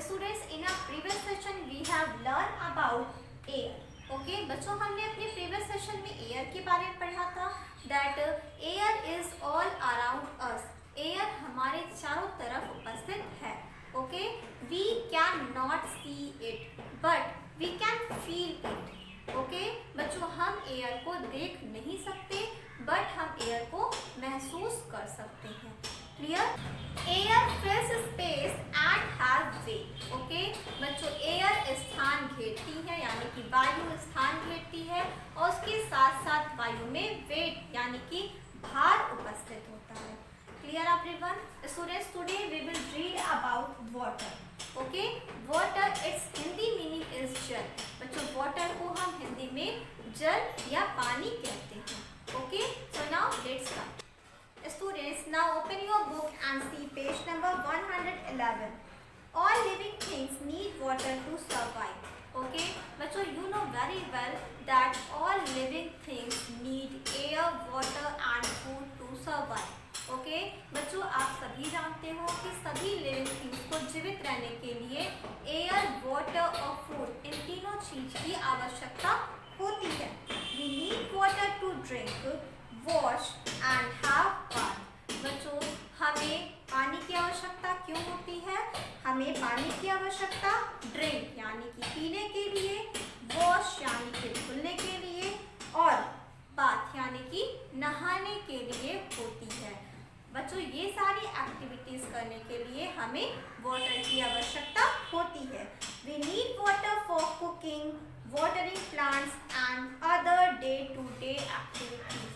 Students, in our previous session we have learned about air. Okay, बच्चों हमने अपने previous session में air के बारे में पढ़ा था that air is all around us. Air हमारे चारों तरफ उपस्थित है. Okay, we cannot see it, but we can feel it. Okay, बच्चों हम air को देख नहीं सकते, but हम air को महसूस कर सकते हैं. Clear? Air fills space and has weight. Okay, बच्चों air स्थान घेरती है यानी कि वायु स्थान घेरती है और उसके साथ साथ वायु में weight यानी कि भार उपस्थित होता है. Clear everyone? Students, today we will read about water. Okay, water its Hindi meaning is जल. बच्चों water को हम हिंदी में जल या पानी कहते हैं. Okay, so now let's start. Students, now open your book and see page number 111. All living things need water to survive. Okay, बच्चों you know very well that all living things need air, water and food to survive. Okay, बच्चों आप सभी जानते हो कि सभी living things को जीवित रहने के लिए air, water और food इन तीनों चीज की आवश्यकता होती है. We need water to drink, wash and have bath. बच्चों हमें पानी की आवश्यकता क्यों होती है? हमें पानी की आवश्यकता ड्रिंक यानी कि पीने के लिए, वॉश यानी कि धुलने के लिए और बाथ यानी कि नहाने के लिए होती है. बच्चों ये सारी एक्टिविटीज करने के लिए हमें वाटर की आवश्यकता होती है. We need water for cooking, watering plants and other day-to-day activities.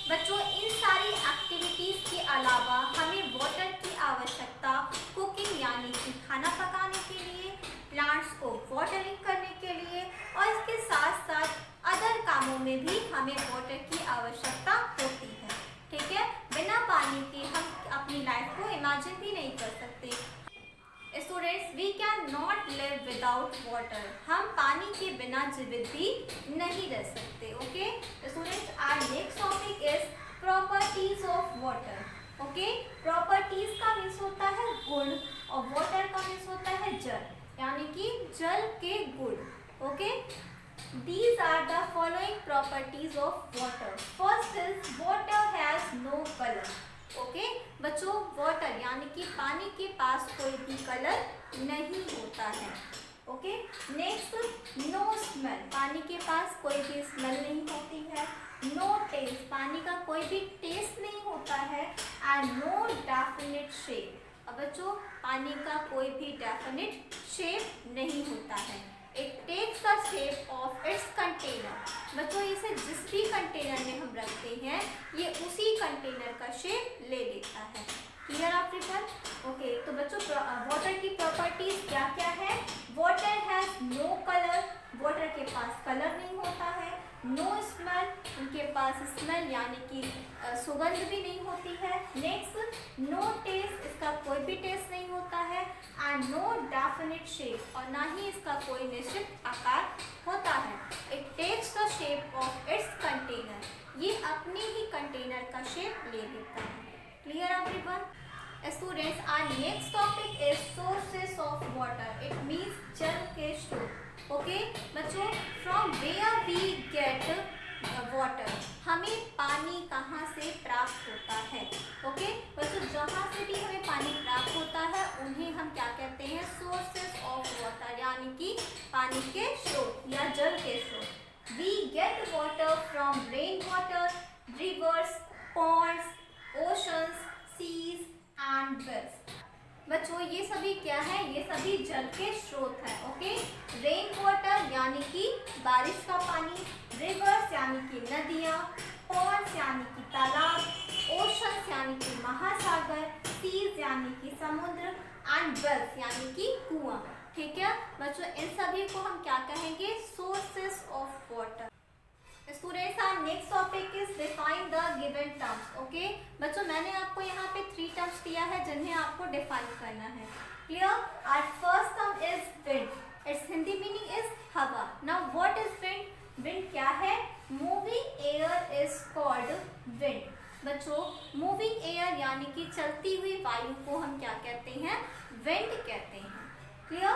बच्चों इन सारी एक्टिविटीज के अलावा हमें वाटर की आवश्यकता कुकिंग यानी कि खाना पकाने के लिए, प्लांट्स को वाटरिंग करने के लिए और इसके साथ साथ अदर कामों में भी हमें वाटर की आवश्यकता होती है. ठीक है, बिना पानी के हम अपनी लाइफ को इमेजिन भी नहीं कर सकते. Students, we can not live without water. हम पानी के बिना जीवित भी नहीं रह सकते. Okay students, our next topic is properties of water. Okay, properties का मीन्स होता है गुण और वाटर का मीन्स होता है जल यानी कि जल के गुण. Okay, these are the following properties of water. First is water has no color. Okay बच्चों, वाटर यानी कि पानी के पास कोई भी कलर नहीं होता है. Okay, next no smell. पानी के पास कोई भी स्मेल नहीं होती है. No taste. पानी का कोई भी टेस्ट नहीं होता है. And no definite shape. अब बच्चों पानी का कोई भी डेफिनेट शेप नहीं होता है. It takes the shape of its container. बच्चों इसे जिस भी कंटेनर में हम रखते हैं ये उसी कंटेनर का शेप ले लेता है. Clear everyone? ओके, तो बच्चों वाटर की प्रॉपर्टीज क्या क्या है? Water has no colour. Water के पास कलर नहीं होता है. No smell. उनके पास स्मेल यानी कि सुगंध भी नहीं होती है. Next no taste. इसका कोई भी टेस्ट नहीं होता है. And no definite shape. और ना ही इसका कोई निश्चित आकार होता है. It takes the shape of its container. ये अपने ही कंटेनर का शेप ले लेता है. Clear everyone? Students, our next topic is sources of water. It means जल के स्रोत. ओके बच्चों, from where we get water. हमें पानी कहाँ से प्राप्त होता है? ओके बच्चों, जहाँ से भी हमें पानी प्राप्त होता है उन्हें हम क्या कहते हैं? सोर्सेस ऑफ वाटर यानी कि पानी के स्रोत या जल के स्रोत. We get water from rain water, rivers, ponds, oceans, seas and wells. बच्चों ये सभी क्या है? ये सभी जल के स्रोत हैं. ओके, रेन वाटर यानी कि बारिश का पानी, रिवर्स यानी कि नदियाँ, पॉन्ड्स यानी कि तालाब, ओशंस यानी कि महासागर, सीज यानी कि समुद्र एंड वेल्स यानी कि कुआं. ठीक है बच्चों, इन सभी को हम क्या कहेंगे? Sources of water. Students, our next topic is define the given terms. Okay बच्चों, मैंने आपको यहाँ पे 3 टर्म्स दिया है जिन्हें आपको डिफाइन करना है. Clear? Our first term is wind. Its Hindi meaning is hawa. Now what is wind? Wind क्या है? Moving air is called wind. बच्चों मूविंग एयर यानी कि चलती हुई वायु को हम क्या कहते हैं? विंड कहते हैं. Clear?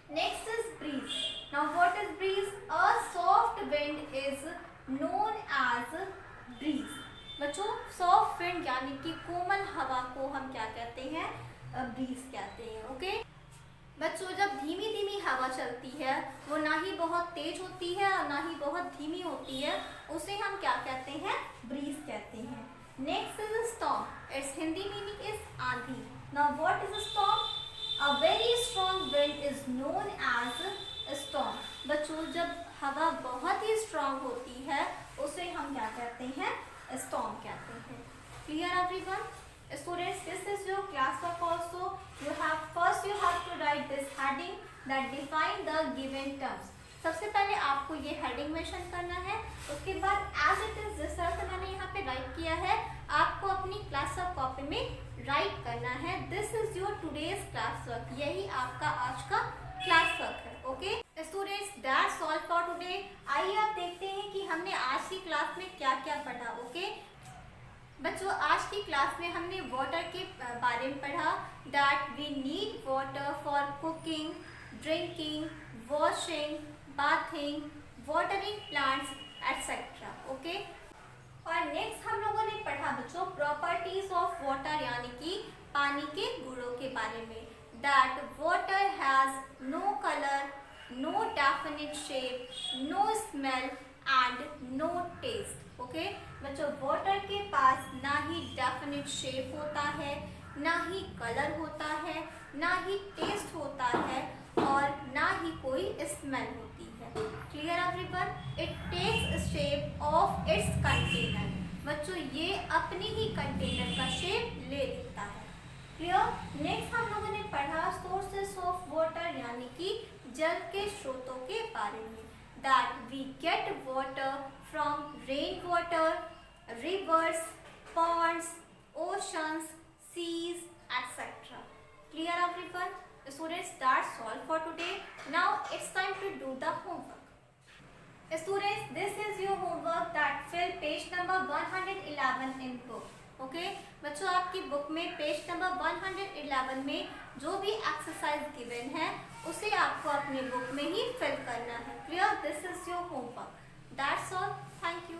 Next is breeze. Now what is breeze? A soft wind is known as breeze. बच्चों सॉफ्ट विंड यानी कि कोमल हवा को हम क्या कहते हैं? ब्रीज कहते हैं. ओके बच्चों, जब धीमी धीमी हवा चलती है वो ना ही बहुत तेज होती है और ना ही बहुत धीमी होती है, उसे हम क्या कहते हैं? ब्रीज कहते हैं. Next is storm. Its Hindi meaning is aandhi. Now what is storm? A very strong wind is known as storm. बच्चों जब हवा बहुत ही स्ट्रॉन्ग होती है उसे हम क्या कहते हैं? स्टॉर्म कहते हैं. Clear everyone? Students, this is your class work also. You have to write this heading that define the given terms. सबसे पहले आपको ये हेडिंग मेंशन करना है. उसके बाद as it is जिस तरह से मैंने यहाँ पे राइट किया है आपको अपनी क्लास वर्क कॉपी में राइट करना है. This is your today's class work. यही आपका आज का क्लास वर्क है. Okay students, that's all for today. आइए आप देखते हैं कि हमने आज की क्लास में क्या क्या पढ़ा. ओके बच्चों, आज की क्लास में हमने वाटर के बारे में पढ़ा. That we need water for cooking, drinking, washing, bathing, watering plants etcetera. Okay और नेक्स्ट हम लोगों ने पढ़ा बच्चों प्रॉपर्टीज ऑफ वाटर यानी कि पानी के गुणों के बारे में. That water has no colour, no definite shape, no smell and no taste. Okay बच्चों, वाटर के पास ना ही डेफिनिट शेप होता है, ना ही कलर होता है, ना ही टेस्ट होता है और ना ही कोई स्मेल होती है. Clear everyone? It takes shape of its container. बच्चों ये अपनी ही कंटेनर का शेप ले लेता है. क्लियर? नेक्स्ट हम लोगों ने पढ़ा सोर्सेस ऑफ वाटर यानी कि जल के स्रोतों के बारे में. That we get water from rainwater, rivers, ponds, oceans, seas, etc. Clear everyone? Students, that's all for today. Now it's time to do the homework. Students, this is your homework that fill page number 111 in book. Okay बच्चों, आपकी book में page number 111 में जो भी exercise given है उसे आपको अपनी बुक में ही फिल करना है. Clear? This is your homework. That's all. Thank you.